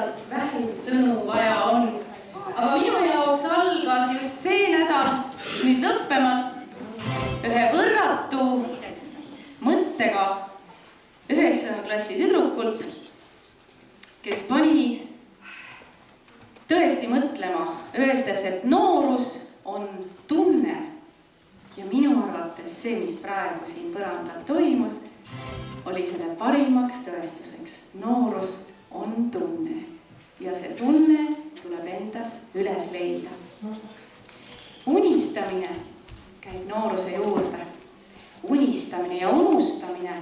lihtsalt vähem sõnu vaja on. Aga minu jaoks algas just see nädal, nüüd lõppemas, ühe võrratu mõttega 9. klassi tüdrukult, kes pani tõesti mõtlema, öeldes, et noorus on tunne. Ja minu arvates see, mis praegu siin põrandal toimus, oli selle parimaks tõestuseks. Noorus on tunne ja see tunne tuleb endas üles leida. Unistamine käib nooruse juurde. Unistamine ja unustamine.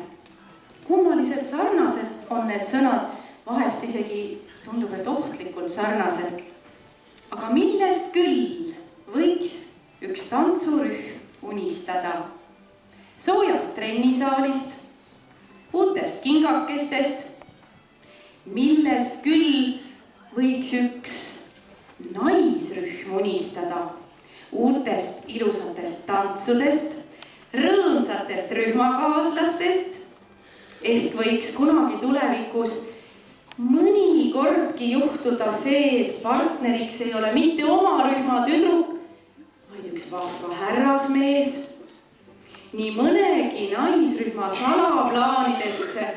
Kummaliselt sarnased on need sõnad, vahest isegi tundub, et ohtlikult sarnased. Aga millest küll võiks üks tantsurühm unistada? Soojast trennisaalist, uutest kingakestest, millest küll võiks üks naisrühm unistada? Uutest ilusatest tantsudest, rõõmsatest rühmakaaslastest, ehk võiks kunagi tulevikus mõnikordki juhtuda see, et partneriks ei ole mitte oma rühma tüdruk, vaid üks vahva härrasmees. Nii mõnegi naisrühma salaplaanidesse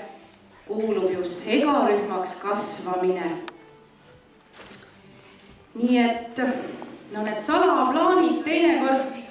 kuulub ju segarühmaks kasvamine. Nii et need salaplaanid teinekord...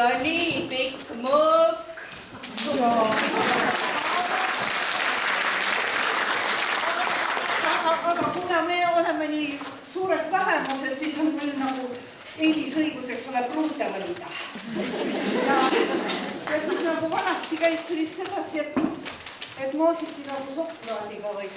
ja nii pikk mõõk. Aga kuna me oleme nii suures vähemuses, siis on meil nagu eelisõiguseks tuleb pruute valida. Ja siis nagu vanasti käis siis sedasi, et maasiti nagu šokolaadiga või?